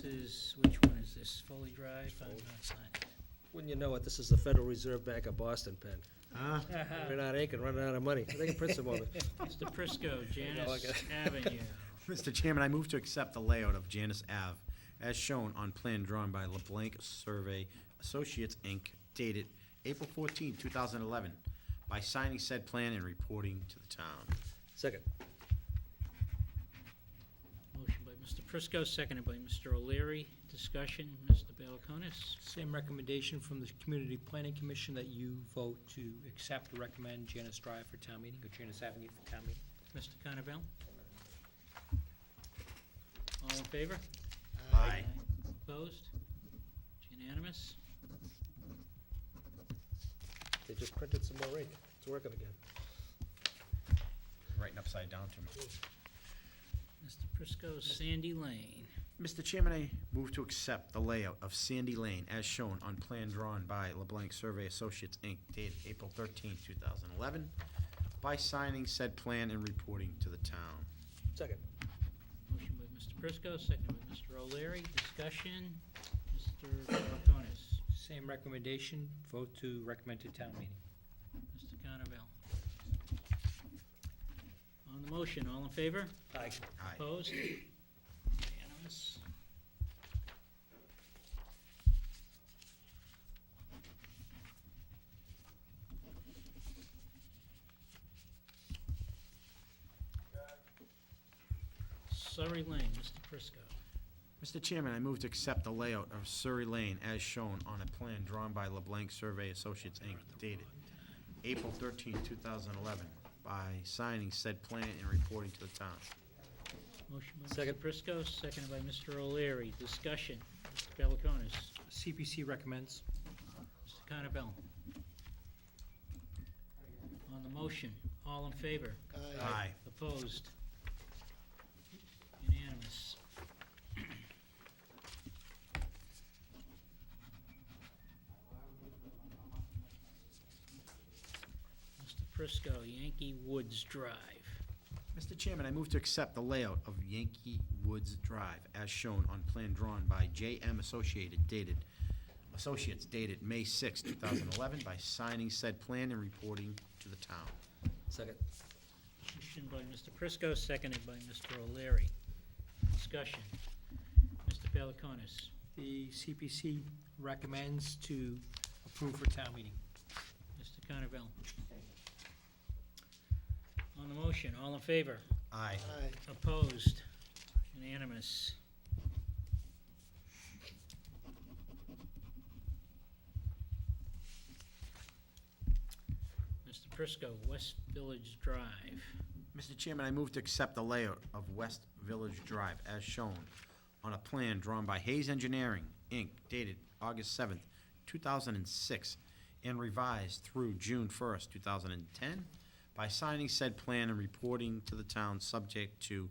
is, which one is this? Foley Drive? I'm not signing. Wouldn't you know it, this is the Federal Reserve Bank of Boston pen. Running out of ink and running out of money. They can print some of it. Mr. Prisco, Janice like it. Avenue. Mr. Chairman, I move to accept the layout of Janice Ave as shown on plan drawn by LeBlanc Survey Associates, Inc., dated April 14, 2011, by signing said plan and reporting to the town. Second. Motion by Mr. Prisco, seconded by Mr. O'Leary. Discussion, Mr. Balakonis. Same recommendation from the Community Planning Commission that you vote to accept or recommend Janice Drive for town meeting, or Janice Avenue for town meeting. Mr. Connavale? All in favor? Aye. Opposed? It's unanimous. They just printed some more ink. It's working again. Writing upside down to me. Mr. Prisco, Sandy Lane. Mr. Chairman, I move to accept the layout of Sandy Lane as shown on plan drawn by LeBlanc Survey Associates, Inc., dated April 13, 2011, by signing said plan and reporting to the town. Second. Motion by Mr. Prisco, seconded by Mr. O'Leary. Discussion, Mr. Balakonis. Same recommendation, vote to recommend to town meeting. Mr. Connavale. On the motion, all in favor? Aye. Aye. Opposed? Unanimous. Surrey Lane, Mr. Prisco. Mr. Chairman, I move to accept the layout of Surrey Lane as shown on a plan drawn by LeBlanc Survey Associates, Inc., dated April 13, 2011, by signing said plan and reporting to the town. Motion by Mr. Second. Prisco, seconded by Mr. O'Leary. Discussion, Mr. Balakonis. CPC recommends. Mr. Connavale. On the motion, all in favor? Aye. Opposed? Unanimous. Mr. Prisco, Yankee Woods Drive. Mr. Chairman, I move to accept the layout of Yankee Woods Drive as shown on plan drawn by J.M. Associates dated May 6, 2011, by signing said plan and reporting to the town. Second. Motion by Mr. Prisco, seconded by Mr. O'Leary. Discussion. Mr. Balakonis. The CPC recommends to approve for town meeting. Mr. Connavale. On the motion, all in favor? Aye. Opposed? Unanimous. Mr. Prisco, West Village Drive. Mr. Chairman, I move to accept the layout of West Village Drive as shown on a plan drawn by Hayes Engineering, Inc., dated August 7th, 2006, and revised through June 1st, 2010, by signing said plan and reporting to the town subject to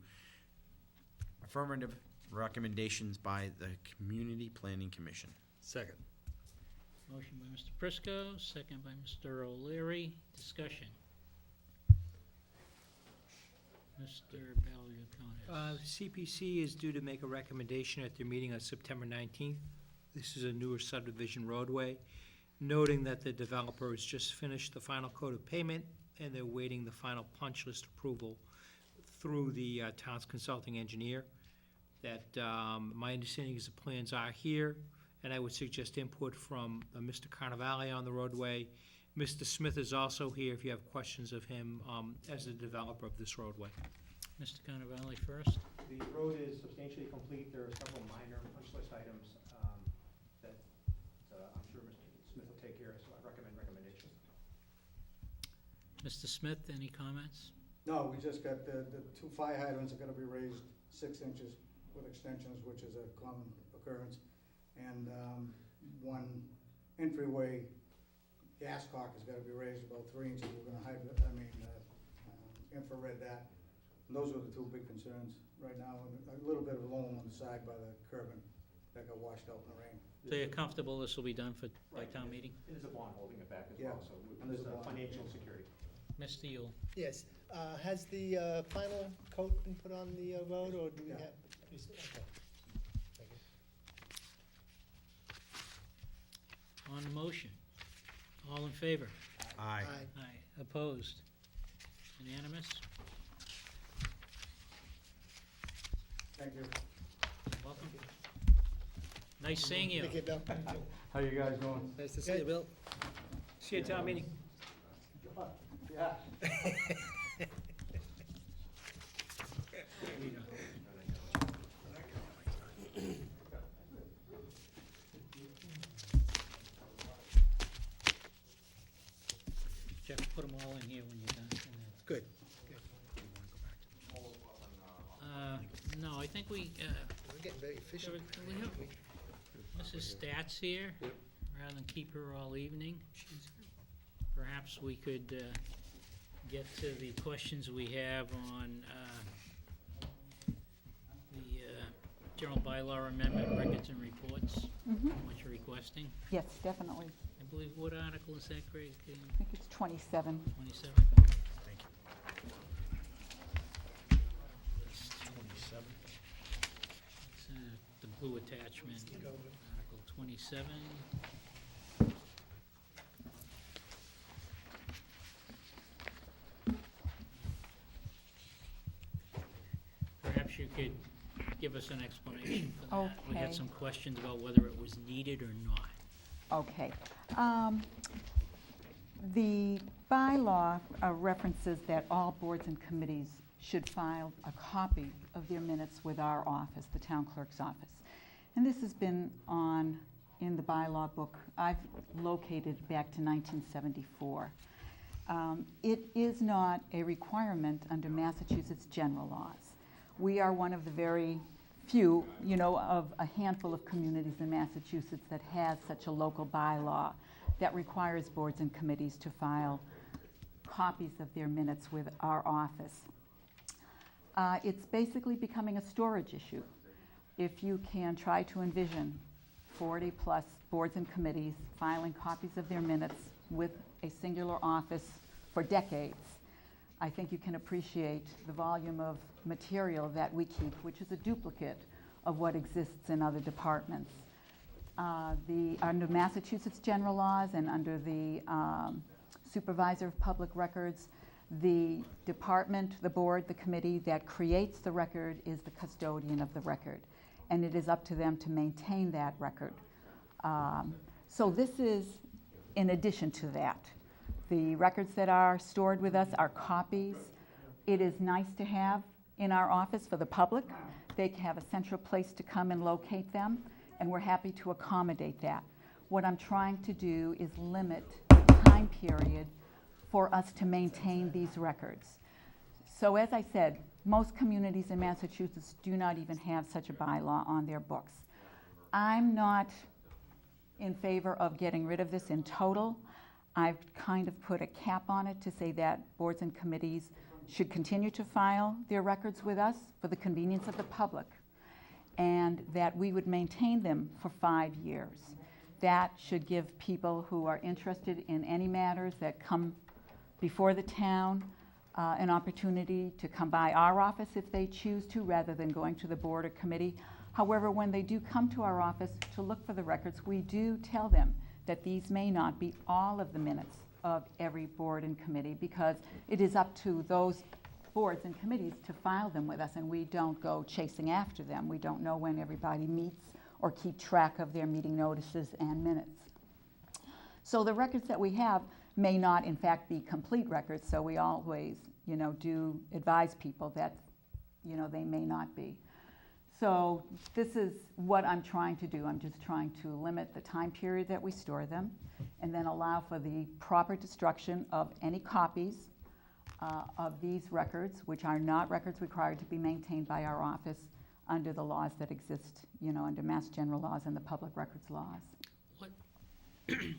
affirmative recommendations by the Community Planning Commission. Second. Motion by Mr. Prisco, second by Mr. O'Leary. Discussion. Mr. Balakonis. CPC is due to make a recommendation at their meeting on September 19th. This is a newer subdivision roadway, noting that the developer has just finished the final code of payment and they're waiting the final punch list approval through the town's consulting engineer. That my understanding is the plans are here, and I would suggest input from Mr. Carnavale on the roadway. Mr. Smith is also here if you have questions of him as the developer of this roadway. Mr. Cannavale first. The road is substantially complete. There are several minor punch list items that I'm sure Mr. Smith will take care of, so I recommend recommendation. Mr. Smith, any comments? No, we just got the two fire hydrants are gonna be raised 6 inches with extensions, which is a common occurrence. And one entryway gas cock is gonna be raised about 3 inches. We're gonna infrared that. And those are the two big concerns right now. And a little bit of loam on the side by the curbing that got washed out in the rain. So you're comfortable this will be done by Right. town meeting? It is a bond holding it back as Yeah. well, so And there's there's a a bond. financial security. Mr. Yule? Yes, has the final coat been put on the road, or do we Yeah. have? Okay. Thank you. All in favor? Aye. Aye. Opposed? Unanimous? Thank you. Welcome. Nice seeing you. How you guys doing? Nice to see you, Bill. See you at town meeting. Yeah. Here you go. Jeff, put them all in here when you're done. Good. No, I think we, We're getting very efficient. we have Mrs. Stats here, Yep. rather than keep her all evening. Perhaps we could get to the questions we have on the general bylaw amendment, records and reports, what you're requesting. Yes, definitely. I believe, what article is that, Craig? I think it's 27. 27? Thank you. It's 27. It's the blue attachment, Article 27. Perhaps you could give us an explanation for that. We had Okay. some questions about whether it was needed or not. Okay. The bylaw references that all boards and committees should file a copy of their minutes with our office, the town clerk's office. And this has been in the bylaw book I've located back to 1974. It is not a requirement under Massachusetts general laws. We are one of the very few, of a handful of communities in Massachusetts that has such a local bylaw that requires boards and committees to file copies of their minutes with our office. It's basically becoming a storage issue. If you can try to envision 40-plus boards and committees filing copies of their minutes with a singular office for decades, I think you can appreciate the volume of material that we keep, which is a duplicate of what exists in other departments. Under Massachusetts general laws and under the supervisor of public records, the department, the board, the committee that creates the record is the custodian of the record, and it is up to them to maintain that record. So this is in addition to that. The records that are stored with us are copies. It is nice to have in our office for the public. They have a central place to come and locate them, and we're happy to accommodate that. What I'm trying to do is limit the time period for us to maintain these records. So as I said, most communities in Massachusetts do not even have such a bylaw on their books. I'm not in favor of getting rid of this in total. I've kind of put a cap on it to say that boards and committees should continue to file their records with us for the convenience of the public, and that we would maintain them for 5 years. That should give people who are interested in any matters that come before the town an opportunity to come by our office if they choose to, rather than going to the board or committee. However, when they do come to our office to look for the records, we do tell them that these may not be all of the minutes of every board and committee, because it is up to those boards and committees to file them with us, and we don't go chasing after them. We don't know when everybody meets or keep track of their meeting notices and minutes. So the records that we have may not, in fact, be complete records, so we always, do advise people that, they may not be. So this is what I'm trying to do. I'm just trying to limit the time period that we store them, and then allow for the proper destruction of any copies of these records, which are not records required to be maintained by our office under the laws that exist, under Mass General laws and the public records laws.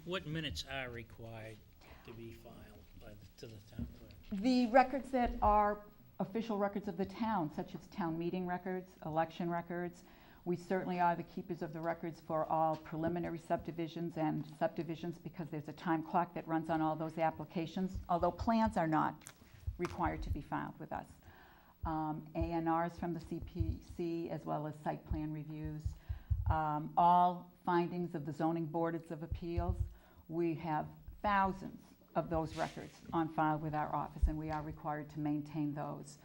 What minutes are required to be filed to the town clerk? The records that are official records of the town, such as town meeting records, election records. We certainly are the keepers of the records for all preliminary subdivisions and subdivisions, because there's a time clock that runs on all those applications, although plans are not required to be filed with us. A&Rs from the CPC, as well as site plan reviews. All findings of the zoning boards of appeals. We have thousands of those records on file with our office, and we are required to maintain those.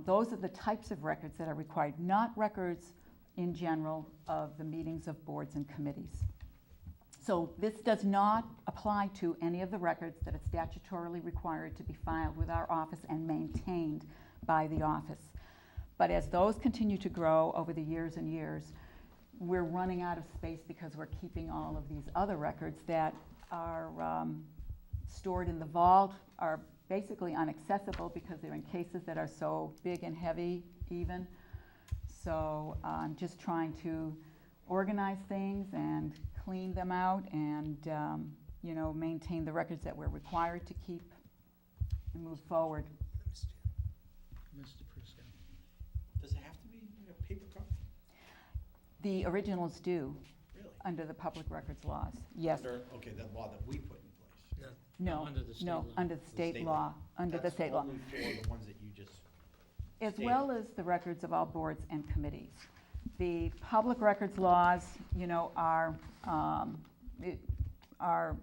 Those are the types of records that are required, not records in general of the meetings of boards and committees. So this does not apply to any of the records that are statutorily required to be filed with our office and maintained by the office. But as those continue to grow over the years and years, we're running out of space because we're keeping all of these other records that are stored in the vault, are basically inaccessible because they're in cases that are so big and heavy even. So I'm just trying to organize things and clean them out and maintain the records that we're required to keep and move forward. Mr. Prisco. Does it have to be a paper copy? The originals do, Really? under the public records laws, yes. Okay, that law that we put in place. No, Under the state no, law. under the state state law, law. under the state law. That's only for the ones that you just As stated. well as the records of all boards and committees. The public records laws, are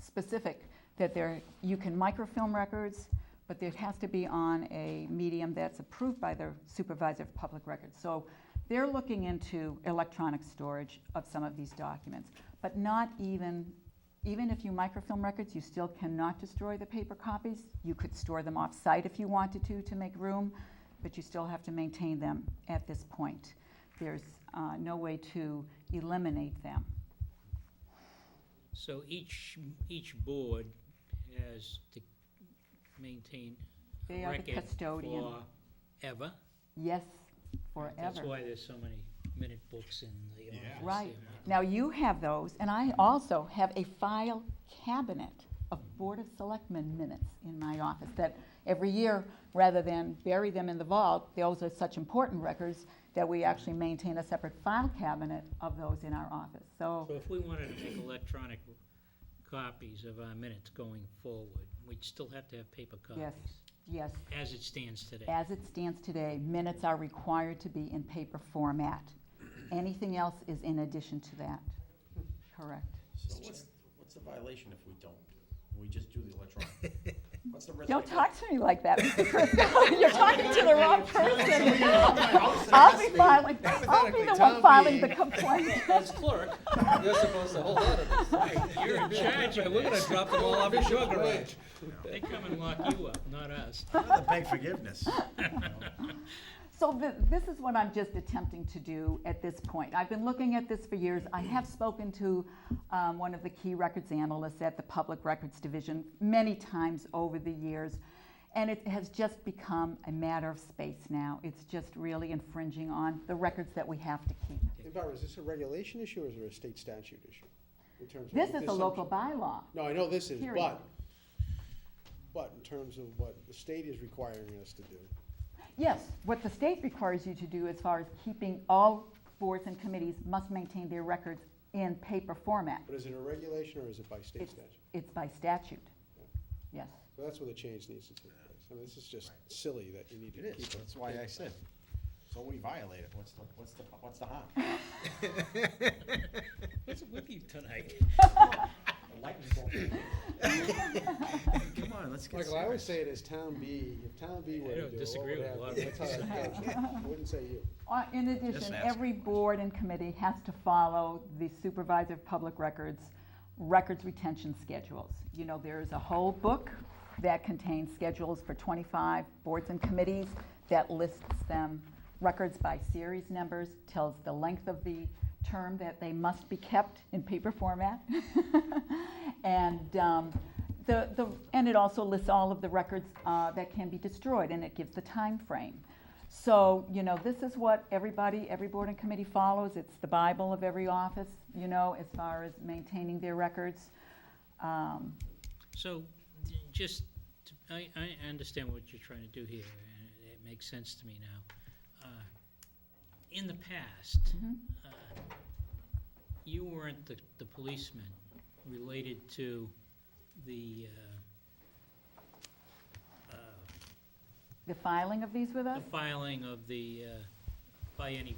specific, that you can microfilm records, but it has to be on a medium that's approved by the supervisor of public records. So they're looking into electronic storage of some of these documents, but not even if you microfilm records, you still cannot destroy the paper copies. You could store them off-site if you wanted to make room, but you still have to maintain them at this point. There's no way to eliminate them. So each board has to maintain They a are the record custodian. forever? Yes, That's forever. why there's so many minute books in the office. Right. there. Now, you have those, and I also have a file cabinet of Board of Selectmen minutes in my office that every year, rather than bury them in the vault, those are such important records that we actually maintain a separate file cabinet of those in our office. So if we wanted to take electronic copies of our minutes going forward, we'd still have to have paper Yes. copies, Yes, as it stands today. as it stands today, minutes are required to be in paper format. Anything else is in addition to that. Correct. So what's the violation if we don't? We just do the electronic? What's the risk? Don't talk to me like that, Mr. Prisco. You're talking to the wrong person. I'll be the one filing the complaint. As clerk, you're supposed to hold on to this. You're in charge, We're gonna drop them all off at your garage. they come and lock you up, not us. I'm gonna beg forgiveness. So this is what I'm just attempting to do at this point. I've been looking at this for years. I have spoken to one of the key records analysts at the Public Records Division many times over the years, and it has just become a matter of space now. It's just really infringing on the records that we have to keep. Hey, Barbara, is this a regulation issue or is it a state statute issue? In terms of This what is a local bylaw. No, I know this is, Period. but in terms of what the state is requiring us to do. Yes, what the state requires you to do as far as keeping all boards and committees must maintain their records in paper format. But is it a regulation or is it by state It's- statute? It's by statute, yes. So that's where the change needs to take place. I mean, this is just silly that you need It to is, keep it. that's why I said. So we violate it, what's the harm? What's with you tonight? Come on, let's get Michael, I always serious. say it as town B, if town B were I to don't do it, disagree what with would a lot of happen? That's how that goes. I wouldn't say you. In addition, ask. every board and committee has to follow the supervisor of public records retention schedules. You know, there's a whole book that contains schedules for 25 boards and committees that lists them, records by series numbers, tells the length of the term that they must be kept in paper format. And and it also lists all of the records that can be destroyed, and it gives the time frame. So, this is what every board and committee follows. It's the Bible of every office, as far as maintaining their records. So, I understand what you're trying to do here, and it makes sense to me now. In the past, you weren't the policeman related to the The filing of these with us? filing of by any board.